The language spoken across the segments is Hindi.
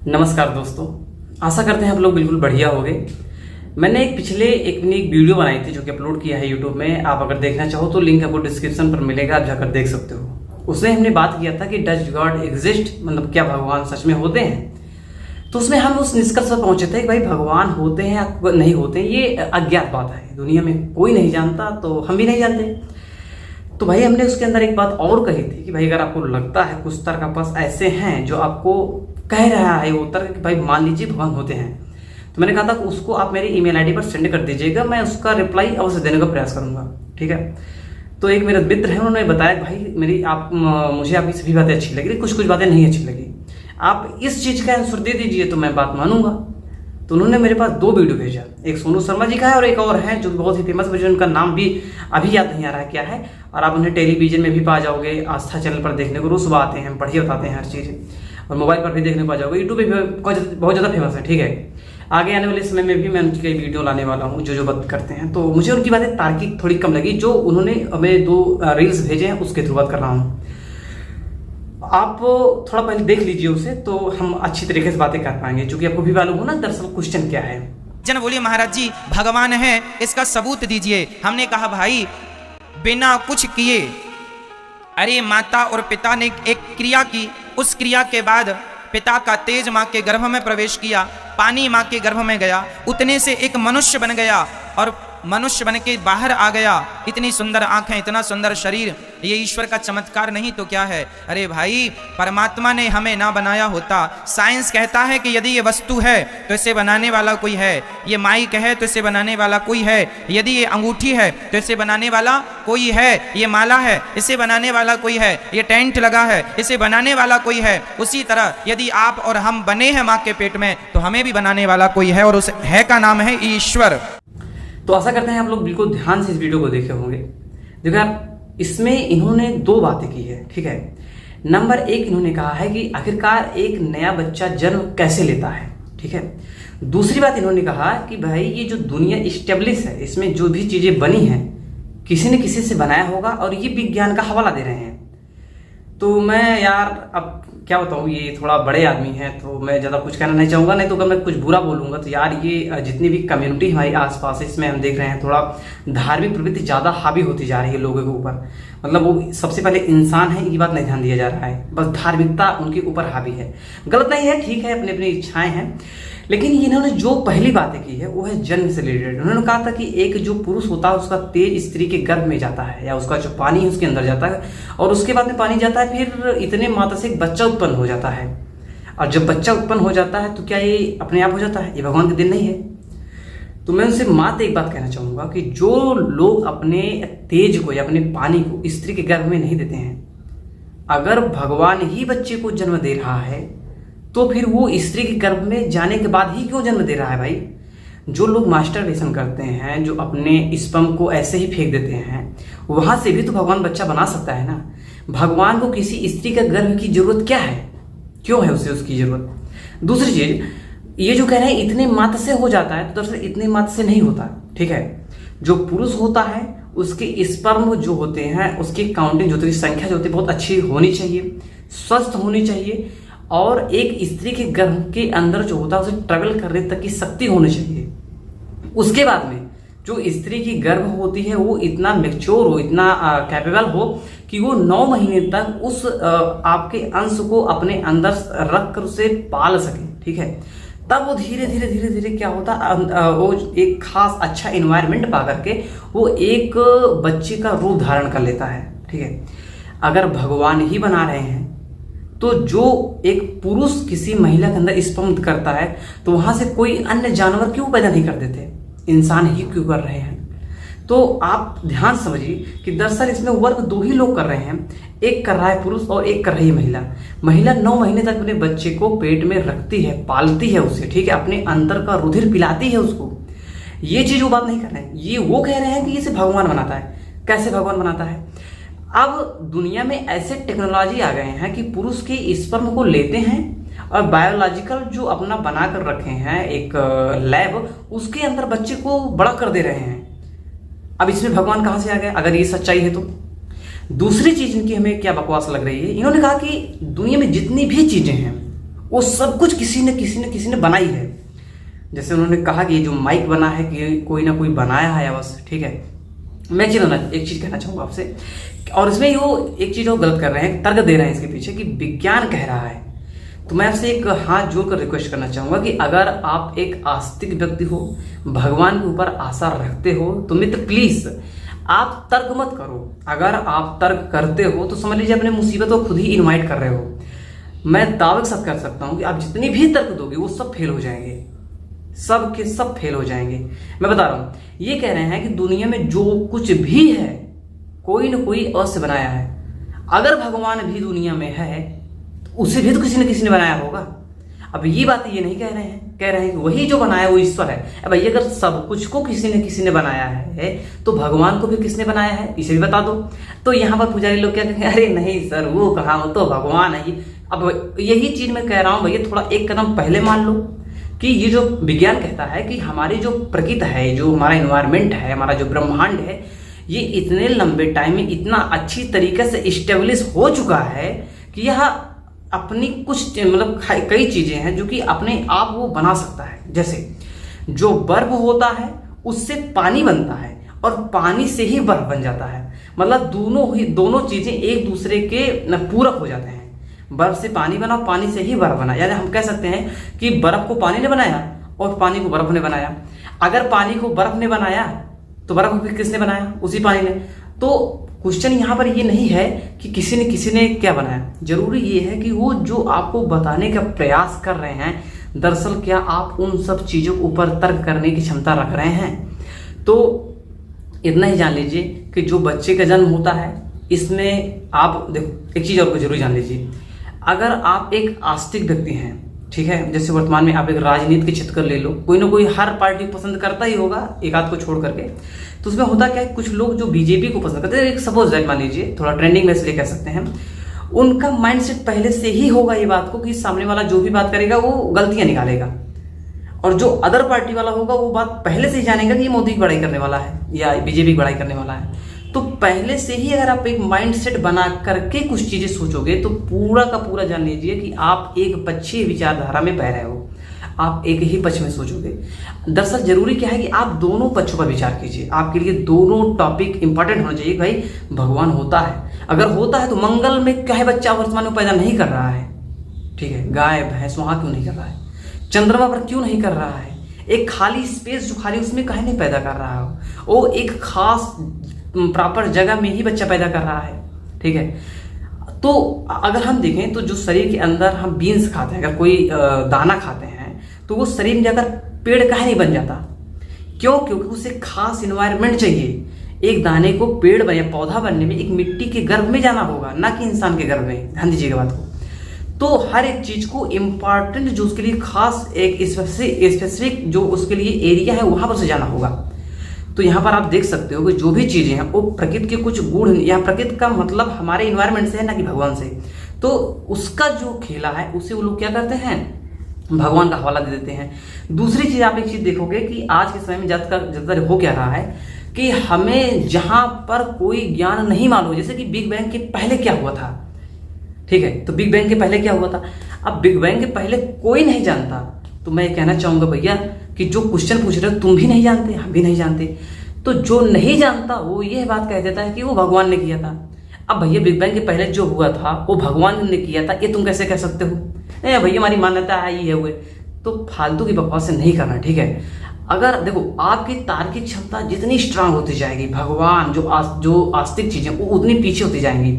नमस्कार दोस्तों, आशा करते हैं आप लोग बिल्कुल बढ़िया होंगे। मैंने एक वीडियो बनाई थी जो कि अपलोड किया है यूट्यूब में। आप अगर देखना चाहो तो लिंक आपको डिस्क्रिप्शन पर मिलेगा, आप जाकर देख सकते हो। उसमें हमने बात किया था कि डज गॉड एग्जिस्ट, मतलब क्या भगवान सच में होते हैं। तो उसमें हम उस निष्कर्ष पर पहुंचे थे कि भाई भगवान होते हैं या नहीं होते हैं, ये अज्ञात बात है, दुनिया में कोई नहीं जानता, तो हम भी नहीं जानते। तो भाई हमने उसके अंदर एक बात और कही थी कि भाई अगर आपको लगता है कुछ तर्क आपके पास ऐसे हैं जो आपको कह रहा है वो तर्क कि भाई मान लीजिए भगवान होते हैं, तो मैंने कहा था कि उसको आप मेरी ईमेल आईडी पर सेंड कर दीजिएगा, मैं उसका रिप्लाई अवश्य देने का प्रयास करूंगा। ठीक है। तो एक मेरे मित्र हैं, उन्होंने बताया भाई मुझे आपकी सभी बातें अच्छी लगी, कुछ बातें नहीं अच्छी लगी, आप इस चीज़ का आंसर दे दीजिए तो मैं बात मानूंगा। तो उन्होंने मेरे पास 2 वीडियो भेजा, एक सोनू शर्मा जी का है और एक और है जो बहुत ही फेमस, मुझे उनका नाम भी अभी याद नहीं आ रहा है क्या है। और आप उन्हें टेलीविजन में भी पा जाओगे, आस्था चैनल पर देखने को रोज सुबह आते हैं, बढ़िया बताते हैं हर चीज़, और मोबाइल पर भी देखने को पा जाओगे, यूट्यूब पे भी बहुत ज़्यादा फेमस है। ठीक है। आगे आने वाले समय में भी मैं उनकी वीडियो लाने वाला हूँ जो बात करते हैं। तो मुझे उनकी बातें तार्किक थोड़ी कम लगी, जो उन्होंने हमें 2 रील्स भेजे हैं उसके थ्रू बात कर रहा हूँ। आप थोड़ा पहले देख लीजिए उसे, तो हम अच्छी तरीके से बातें कर पाएंगे, क्योंकि आपको भी मालूम हो ना दरअसल क्वेश्चन क्या है। जन बोलिए महाराज जी भगवान है, इसका सबूत दीजिए। हमने कहा भाई बिना कुछ किए, अरे माता और पिता ने एक क्रिया की, उस क्रिया के बाद पिता का तेज माँ के गर्भ में प्रवेश किया, पानी माँ के गर्भ में गया, उतने से एक मनुष्य बन गया और मनुष्य बन के बाहर आ गया। इतनी सुंदर आंखें, इतना सुंदर शरीर, ये ईश्वर का चमत्कार नहीं तो क्या है। अरे भाई परमात्मा ने हमें ना बनाया होता। साइंस कहता है कि यदि ये वस्तु है तो इसे बनाने वाला कोई है, ये माइक है तो इसे बनाने वाला कोई है, यदि ये अंगूठी है तो इसे बनाने वाला कोई है, ये माला है इसे बनाने वाला कोई है, ये टेंट लगा है इसे बनाने वाला कोई है। उसी तरह यदि आप और हम बने हैं माँ के पेट में तो हमें भी बनाने वाला कोई है, और उस है का नाम है ईश्वर। तो आशा करते हैं आप लोग बिल्कुल ध्यान से इस वीडियो को देखे होंगे। देखो यार, इसमें इन्होंने 2 बातें की है। ठीक है। नंबर 1 इन्होंने कहा है कि आखिरकार एक नया बच्चा जन्म कैसे लेता है। ठीक है। दूसरी बात इन्होंने कहा कि भाई ये जो दुनिया इस्टेब्लिश है, इसमें जो भी चीजें बनी हैं किसी ने किसी से बनाया होगा, और ये विज्ञान का हवाला दे रहे हैं। तो मैं यार अब क्या बताऊँ, ये थोड़ा बड़े आदमी हैं तो मैं ज़्यादा कुछ कहना नहीं चाहूँगा, नहीं तो अगर मैं कुछ बुरा बोलूँगा तो यार ये जितनी भी कम्युनिटी हमारे आसपास है, इसमें हम देख रहे हैं थोड़ा धार्मिक प्रवृत्ति ज़्यादा हावी होती जा रही है लोगों के ऊपर। मतलब वो सबसे पहले इंसान है, ये बात नहीं ध्यान दिया जा रहा है, बस धार्मिकता उनके ऊपर हावी है। गलत नहीं है, ठीक है, अपनी अपनी इच्छाएं हैं, लेकिन इन्होंने जो पहली बातें की है वो है जन्म से रिलेटेड। उन्होंने कहा था कि एक जो पुरुष होता है उसका तेज स्त्री के गर्भ में जाता है, या उसका जो पानी है उसके अंदर जाता है, और उसके बाद में पानी जाता है, फिर इतने मात्रा से एक बच्चा उत्पन्न हो जाता है। और जब बच्चा उत्पन्न हो जाता है तो क्या ये अपने आप हो जाता है? ये भगवान के दिन नहीं है। तो मैं उनसे मात्र एक बात कहना चाहूँगा कि जो लोग अपने तेज को या अपने पानी को स्त्री के गर्भ में नहीं देते हैं, अगर भगवान ही बच्चे को जन्म दे रहा है तो फिर वो स्त्री के गर्भ में जाने के बाद ही क्यों जन्म दे रहा है? भाई जो लोग मास्टरबेशन करते हैं, जो अपने स्पर्म को ऐसे ही फेंक देते हैं, वहां से भी तो भगवान बच्चा बना सकता है ना। भगवान को किसी स्त्री का गर्भ की जरूरत क्या है? क्यों है उसे उसकी जरूरत? दूसरी चीज, ये जो कह रहे हैं इतने मात्र से हो जाता है, तो दरअसल इतने मात्र से नहीं होता। ठीक है। जो पुरुष होता है उसके स्पर्म जो होते हैं, उसकी काउंटिंग जो होती है, संख्या जो होती है बहुत अच्छी होनी चाहिए, स्वस्थ होनी चाहिए, और एक स्त्री के गर्भ के अंदर जो होता है उसे ट्रैवल करने तक की शक्ति होनी चाहिए। उसके बाद में जो स्त्री की गर्भ होती है वो इतना मैच्योर हो, इतना कैपेबल हो कि वो 9 महीने तक उस आपके अंश को अपने अंदर रख कर उसे पाल सके। ठीक है। तब वो धीरे धीरे क्या होता, वो एक खास अच्छा इन्वायरमेंट पा करके वो एक बच्चे का रूप धारण कर लेता है। ठीक है। अगर भगवान ही बना रहे हैं तो जो एक पुरुष किसी महिला के अंदर स्पर्म करता है तो वहां से कोई अन्य जानवर क्यों पैदा नहीं कर देते? इंसान ही क्यों कर रहे हैं? तो आप ध्यान समझिए कि दरअसल इसमें वर्क 2 ही लोग कर रहे हैं, एक कर रहा है पुरुष और एक कर रही है महिला। महिला 9 महीने तक अपने बच्चे को पेट में रखती है, पालती है उसे। ठीक है। अपने अंदर का रुधिर पिलाती है उसको। ये चीज वो बात नहीं कर रहे हैं, ये वो कह रहे हैं कि इसे भगवान बनाता है। कैसे भगवान बनाता है? अब दुनिया में ऐसे टेक्नोलॉजी आ गए हैं कि पुरुष के स्पर्म को लेते हैं और बायोलॉजिकल जो अपना बना कर रखे हैं एक लैब, उसके अंदर बच्चे को बड़ा कर दे रहे हैं। अब इसमें भगवान कहाँ से आ गए अगर ये सच्चाई है तो? दूसरी चीज इनकी हमें क्या बकवास लग रही है, इन्होंने कहा कि दुनिया में जितनी भी चीजें हैं वो सब कुछ किसी ने बनाई है। जैसे उन्होंने कहा कि ये जो माइक बना है कि कोई ना कोई बनाया है बस, ठीक है। मैं एक चीज कहना चाहूंगा आपसे, और इसमें वो एक चीज और गलत कर रहे हैं, तर्क दे रहे हैं इसके पीछे कि विज्ञान कह रहा है। तो मैं आपसे एक हाथ जोड़कर रिक्वेस्ट करना चाहूंगा कि अगर आप एक आस्तिक व्यक्ति हो, भगवान के ऊपर आशा रखते हो, तो मित्र प्लीज आप तर्क मत करो। अगर आप तर्क करते हो तो समझ लीजिए अपने मुसीबतों को खुद ही इनवाइट कर रहे हो। मैं दावे के साथ कर सकता हूं कि आप जितनी भी तर्क दोगे वो सब फेल हो जाएंगे, सब के सब फेल हो जाएंगे। मैं बता रहा हूं, ये कह रहे हैं कि दुनिया में जो कुछ भी है कोई ना कोई अ से बनाया है। अगर भगवान भी दुनिया में है तो उसे भी तो किसी न किसी ने बनाया होगा। अब ये बात ये नहीं कह रहे हैं, कह रहे हैं कि वही जो बनाया वो ईश्वर है। अब भाई अगर सब कुछ को किसी ने बनाया है तो भगवान को भी किसने बनाया है, इसे भी बता दो। तो यहाँ पर पुजारी लोग क्या कहेंगे, अरे नहीं सर वो कहा, वो तो भगवान है। अब यही चीज मैं कह रहा हूं भैया, थोड़ा एक कदम पहले मान लो कि ये जो विज्ञान कहता है कि हमारी जो प्रकृति है, जो हमारा एनवायरमेंट है, हमारा जो ब्रह्मांड है, ये इतने लंबे टाइम में इतना अच्छी तरीके से इस्टेब्लिश हो चुका है कि यह अपनी कुछ मतलब कई चीजें हैं जो कि अपने आप वो बना सकता है। जैसे जो बर्फ होता है उससे पानी बनता है और पानी से ही बर्फ बन जाता है। मतलब दोनों चीजें एक दूसरे के पूरक हो जाते हैं। बर्फ से पानी बना, पानी से ही बर्फ बना। यानी हम कह सकते हैं कि बर्फ को पानी ने बनाया और पानी को बर्फ ने बनाया। अगर पानी को बर्फ ने बनाया तो बर्फ को किसने बनाया, उसी पानी ने। तो क्वेश्चन यहाँ पर ये नहीं है कि किसी ने क्या बनाया, जरूरी ये है कि वो जो आपको बताने का प्रयास कर रहे हैं, दरअसल क्या आप उन सब चीजों के ऊपर तर्क करने की क्षमता रख रहे हैं। तो इतना ही जान लीजिए कि जो बच्चे का जन्म होता है इसमें आप देखो, एक चीज और को जरूर जान लीजिए, अगर आप एक आस्तिक व्यक्ति हैं, ठीक है, जैसे वर्तमान में आप एक राजनीति के क्षेत्र कर ले लो, कोई ना कोई हर पार्टी पसंद करता ही होगा एक आध को छोड़ करके। तो उसमें होता क्या है, कुछ लोग जो बीजेपी को पसंद करते हैं, एक सपोज दैट मान लीजिए, थोड़ा ट्रेंडिंग में इसलिए कह सकते हैं, उनका माइंडसेट पहले से ही होगा ये बात को कि सामने वाला जो भी बात करेगा वो गलतियां निकालेगा। और जो अदर पार्टी वाला होगा वो बात पहले से ही जानेगा कि ये मोदी की बड़ाई करने वाला है या बीजेपी की बड़ाई करने वाला है। तो पहले से ही अगर आप एक माइंडसेट बना करके कुछ चीजें सोचोगे तो पूरा का पूरा जान लीजिए कि आप एक पक्षीय विचारधारा में बह रहे हो, आप एक ही पक्ष में सोचोगे। दरअसल जरूरी क्या है कि आप दोनों पक्षों पर विचार कीजिए। आपके लिए दोनों टॉपिक इंपॉर्टेंट होना चाहिए। भाई भगवान होता है, अगर होता है तो मंगल में क्या है बच्चा वर्तमान में पैदा नहीं कर रहा है, ठीक है, गाय भैंस वहां क्यों नहीं कर रहा है, चंद्रमा पर क्यों नहीं कर रहा है, एक खाली स्पेस जो खाली उसमें काहे नहीं पैदा कर रहा हो, वो एक खास प्रॉपर जगह में ही बच्चा पैदा कर रहा है, ठीक है। तो अगर हम देखें तो जो शरीर के अंदर हम बीन्स खाते हैं, अगर कोई दाना खाते हैं तो वो शरीर में जाकर पेड़ काहे नहीं बन जाता, क्यों, क्योंकि उसे खास इन्वायरमेंट चाहिए। एक दाने को पेड़ या पौधा बनने में एक मिट्टी के गर्भ में जाना होगा, ना कि इंसान के गर्भ में। ध्यान दीजिएगा बात को। तो हर एक चीज को इम्पॉर्टेंट जो उसके लिए खास एक स्पेसिफिक जो उसके लिए एरिया है वहां पर से जाना होगा। तो यहाँ पर आप देख सकते हो कि जो भी चीजें हैं वो प्रकृति के कुछ गुण, या प्रकृति का मतलब हमारे इन्वायरमेंट से है, ना कि भगवान से। तो उसका जो खेला है उसे वो लोग क्या करते हैं, भगवान का हवाला दे देते हैं। दूसरी चीज आप एक चीज देखोगे कि आज के समय में ज्यादातर हो क्या रहा है कि हमें जहां पर कोई ज्ञान नहीं मालूम, जैसे कि बिग बैंग के पहले क्या हुआ था, ठीक है, तो बिग बैंग के पहले क्या हुआ था, अब बिग बैंग के पहले कोई नहीं जानता। तो मैं कहना चाहूंगा भैया कि जो क्वेश्चन पूछ रहे हो तुम भी नहीं जानते, हम भी नहीं जानते, तो जो नहीं जानता वो ये बात कह देता है कि वो भगवान ने किया था। अब भैया बिग बैंग के पहले जो हुआ था वो भगवान ने किया था, ये तुम कैसे कह सकते हो, नहीं भैया हमारी मान्यता है ये हुए। तो फालतू की बकवास से नहीं करना, ठीक है। अगर देखो आपकी तार्किक क्षमता जितनी स्ट्रांग होती जाएगी, भगवान जो आस्तिक चीजें वो उतनी पीछे होती जाएंगी।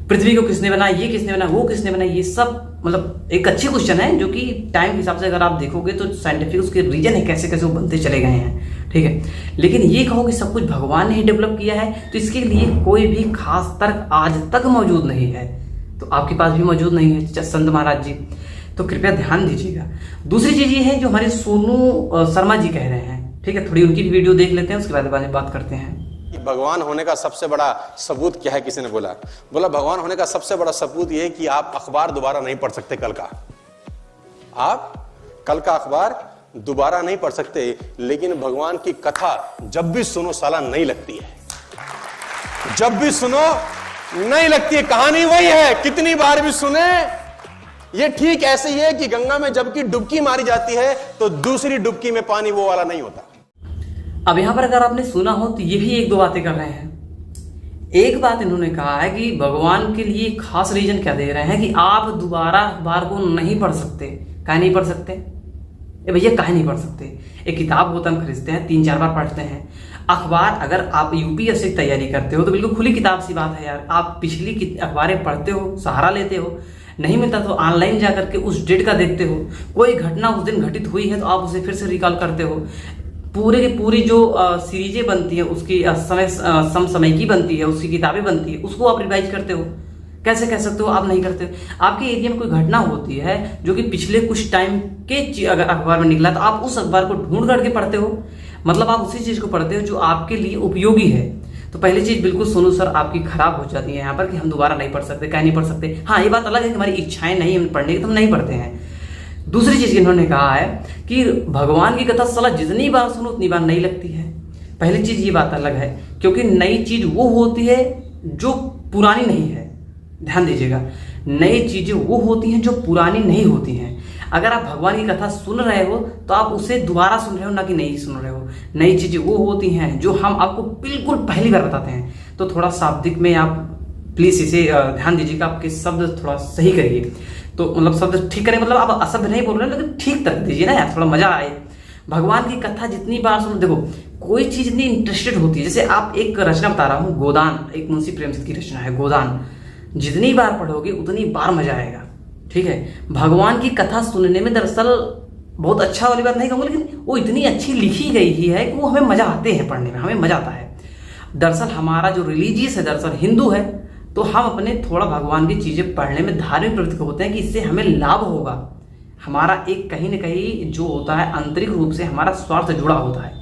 पृथ्वी को किसने बनाया, ये किसने बनाया, वो किसने बनाया, ये सब मतलब एक अच्छी क्वेश्चन है जो कि टाइम के हिसाब से अगर आप देखोगे तो साइंटिफिक उसके रीजन है कैसे कैसे वो बनते चले गए हैं, ठीक है। लेकिन ये कहो कि सब कुछ भगवान ने ही डेवलप किया है तो इसके लिए कोई भी खास तर्क आज तक मौजूद नहीं है, तो आपके पास भी मौजूद नहीं है संत महाराज जी। तो कृपया ध्यान दीजिएगा। दूसरी चीज ये है जो हमारे सोनू शर्मा जी कह रहे हैं, ठीक है, थोड़ी उनकी भी वीडियो देख लेते हैं, उसके बाद बात करते हैं। भगवान होने का सबसे बड़ा सबूत क्या है, किसी ने बोला भगवान होने का सबसे बड़ा सबूत यह है कि आप अखबार दोबारा नहीं पढ़ सकते कल का, आप कल का अखबार दोबारा नहीं पढ़ सकते, लेकिन भगवान की कथा जब भी सुनो साला नहीं लगती है, जब भी सुनो नहीं लगती है। कहानी वही है, कितनी बार भी सुने ये ठीक ऐसे ही है कि गंगा में जबकि डुबकी मारी जाती है तो दूसरी डुबकी में पानी वो वाला नहीं होता। अब यहां पर अगर आपने सुना हो तो ये भी एक दो बातें कर रहे हैं। एक बात इन्होंने कहा है कि भगवान के लिए खास रीजन क्या दे रहे हैं कि आप दोबारा अखबार को नहीं पढ़ सकते। काहे नहीं पढ़ सकते? भैया काहे नहीं पढ़ सकते? एक किताब होता हम खरीदते हैं, 3-4 बार पढ़ते हैं। अखबार अगर आप यूपीएससी की तैयारी करते हो तो बिल्कुल खुली किताब सी बात है यार, आप पिछली अखबारें पढ़ते हो, सहारा लेते हो, नहीं मिलता तो ऑनलाइन जा करके उस डेट का देखते हो, कोई घटना उस दिन घटित हुई है तो आप उसे फिर से रिकॉल करते हो। पूरे की पूरी जो सीरीजें बनती है उसकी समय की बनती है, उसकी किताबें बनती है, उसको आप रिवाइज करते हो। कैसे कह सकते हो आप नहीं करते? आपके एरिया में कोई घटना होती है जो कि पिछले कुछ टाइम के अगर अखबार में निकला तो आप उस अखबार को ढूंढ करके पढ़ते हो, मतलब आप उसी चीज को पढ़ते हो जो आपके लिए उपयोगी है। तो पहली चीज बिल्कुल सोनू सर आपकी खराब हो जाती है यहाँ पर कि हम दोबारा नहीं पढ़ सकते। क्या नहीं पढ़ सकते? हाँ, ये बात अलग है कि हमारी इच्छाएं नहीं हम पढ़ने की तो हम नहीं पढ़ते हैं। दूसरी चीज इन्होंने कहा है कि भगवान की कथा साला जितनी बार सुनो उतनी बार नहीं लगती है। पहली चीज ये बात अलग है, क्योंकि नई चीज वो होती है जो पुरानी नहीं है। ध्यान दीजिएगा, नई चीजें वो होती हैं जो पुरानी नहीं होती हैं। अगर आप भगवान की कथा सुन रहे हो तो आप उसे दोबारा सुन रहे हो, ना कि नहीं सुन रहे हो। नई चीजें वो होती हैं जो हम आपको बिल्कुल पहली बार बताते हैं। तो थोड़ा शाब्दिक में आप प्लीज इसे ध्यान दीजिएगा, आपके शब्द थोड़ा सही करिए। तो मतलब शब्द ठीक करें, मतलब आप अशब्द नहीं बोल रहे लेकिन ठीक तक दीजिए ना यार, थोड़ा मजा आए। भगवान की कथा जितनी बार सुनो, देखो कोई चीज इतनी इंटरेस्टेड होती है। जैसे आप एक रचना बता रहा हूँ, गोदान, एक मुंशी प्रेमचंद की रचना है गोदान। जितनी बार पढ़ोगे उतनी बार मजा आएगा। ठीक है, भगवान की कथा सुनने में दरअसल बहुत अच्छा वाली बात नहीं कहूँगा, लेकिन वो इतनी अच्छी लिखी गई ही है कि वो हमें मजा आते हैं पढ़ने में, हमें मजा आता है। दरअसल हमारा जो रिलीजियस है, दरअसल हिंदू है, तो हम अपने थोड़ा भगवान की चीजें पढ़ने में धार्मिक प्रवृत्ति होते हैं कि इससे हमें लाभ होगा। हमारा एक कहीं ना कहीं जो होता है आंतरिक रूप से हमारा स्वार्थ जुड़ा होता है,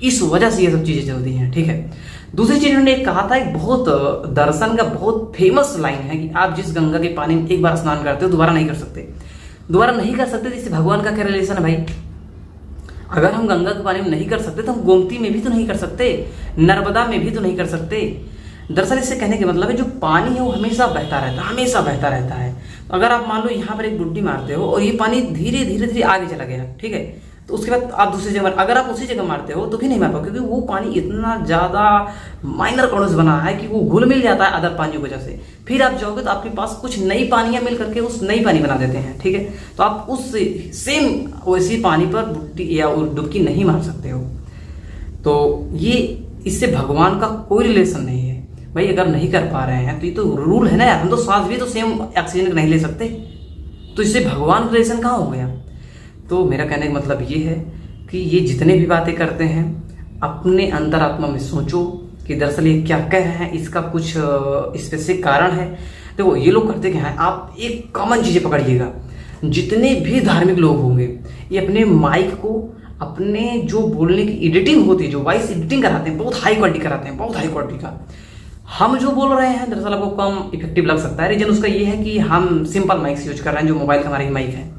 इस वजह से ये सब चीजें चलती हैं। ठीक है, दूसरी चीज उन्होंने कहा था, एक बहुत दर्शन का बहुत फेमस लाइन है कि आप जिस गंगा के पानी में एक बार स्नान करते हो दोबारा नहीं कर सकते। दोबारा नहीं कर सकते, इससे भगवान का क्या रिलेशन है भाई? अगर हम गंगा के पानी में नहीं कर सकते तो हम गोमती में भी तो नहीं कर सकते, नर्मदा में भी तो नहीं कर सकते। दरअसल इससे कहने के मतलब है जो पानी है वो हमेशा बहता रहता है, हमेशा बहता रहता है। अगर आप मान लो यहाँ पर एक बुड्डी मारते हो और ये पानी धीरे धीरे धीरे आगे चला गया, ठीक है, तो उसके बाद आप दूसरी जगह, अगर आप उसी जगह मारते हो तो भी नहीं मार पाओ, क्योंकि वो पानी इतना ज़्यादा माइनर कॉर्डस बना है कि वो घुल मिल जाता है अदर पानियों की वजह से। फिर आप जाओगे तो आपके पास कुछ नई पानियाँ मिल करके उस नई पानी बना देते हैं। ठीक है, तो आप उस सेम वैसी पानी पर बुड्डी या डुबकी नहीं मार सकते हो। तो ये इससे भगवान का कोई रिलेशन नहीं है भाई। अगर नहीं कर पा रहे हैं तो ये तो रूल है ना यार, हम तो श्वास भी तो सेम ऑक्सीजन नहीं ले सकते, तो इससे भगवान का रिलेशन कहाँ हो गया? तो मेरा कहने का मतलब ये है कि ये जितने भी बातें करते हैं अपने अंतरात्मा में सोचो कि दरअसल ये क्या कह रहे हैं, इसका कुछ स्पेसिफिक कारण है। देखो ये लोग करते क्या है, आप एक कॉमन चीज़ें पकड़िएगा, जितने भी धार्मिक लोग होंगे ये अपने माइक को, अपने जो बोलने की एडिटिंग होती है, जो वॉइस एडिटिंग कराते हैं, बहुत हाई क्वालिटी कराते हैं, बहुत हाई क्वालिटी का। हम जो बोल रहे हैं दरअसल आपको कम इफेक्टिव लग सकता है। रीजन उसका ये है कि हम सिंपल माइक्स यूज कर रहे हैं, जो मोबाइल का हमारी माइक है।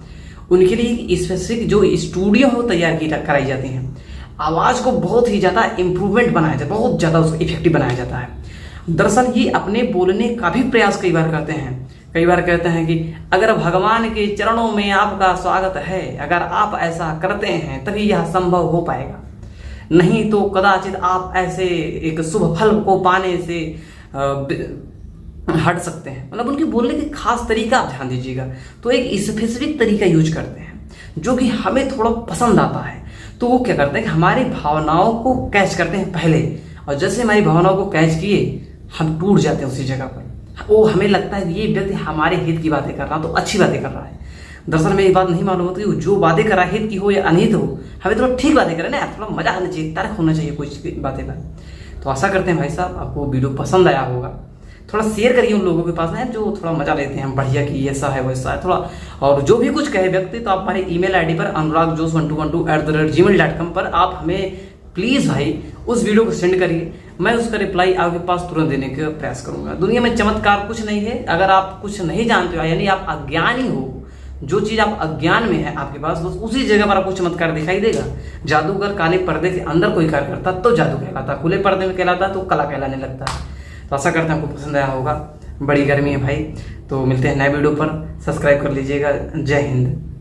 उनके लिए स्पेसिफिक जो स्टूडियो हो तैयार की कराई जाती हैं, आवाज़ को बहुत ही ज़्यादा इम्प्रूवमेंट बनाया जाता है, बहुत ज़्यादा उसको इफेक्टिव बनाया जाता है। दरअसल ये अपने बोलने का भी प्रयास कई बार करते हैं। कई बार कहते हैं कि अगर भगवान के चरणों में आपका स्वागत है, अगर आप ऐसा करते हैं तभी यह संभव हो पाएगा, नहीं तो कदाचित आप ऐसे एक शुभ फल को पाने से हट सकते हैं। मतलब उनकी बोलने की खास तरीका आप ध्यान दीजिएगा, तो एक स्पेसिफिक तरीका यूज करते हैं जो कि हमें थोड़ा पसंद आता है। तो वो क्या करते हैं कि हमारी भावनाओं को कैच करते हैं पहले, और जैसे हमारी भावनाओं को कैच किए हम टूट जाते हैं उसी जगह पर। वो हमें लगता है कि ये व्यक्ति हमारे हित की बातें कर रहा है, तो अच्छी बातें कर रहा है। दरअसल में ये बात नहीं मालूम होती कि जो बातें कर रहा है हित की हो या अनहित हो, हमें थोड़ा ठीक बातें करें ना, थोड़ा मजा आना चाहिए, तर्क होना चाहिए कुछ बातें का। तो आशा करते हैं भाई साहब आपको वीडियो पसंद आया होगा। थोड़ा शेयर करिए उन लोगों के पास ना जो थोड़ा मजा लेते हैं बढ़िया कि ऐसा है वैसा है थोड़ा, और जो भी कुछ कहे व्यक्ति तो आप हमारे ईमेल आईडी पर anuragjosh1212@gmail.com पर आप हमें प्लीज़ भाई उस वीडियो को सेंड करिए, मैं उसका रिप्लाई आपके पास तुरंत देने का प्रयास करूंगा। दुनिया में चमत्कार कुछ नहीं है, अगर आप कुछ नहीं जानते हो यानी आप अज्ञानी हो, जो चीज आप अज्ञान में है आपके पास, बस उसी जगह पर आपको चमत्कार दिखाई देगा। जादूगर काले पर्दे के अंदर कोई कार्य करता तो जादू कहलाता, खुले पर्दे में कहलाता तो कला कहलाने लगता है। तो आशा करते हैं आपको पसंद आया होगा। बड़ी गर्मी है भाई, तो मिलते हैं नए वीडियो पर, सब्सक्राइब कर लीजिएगा। जय हिंद।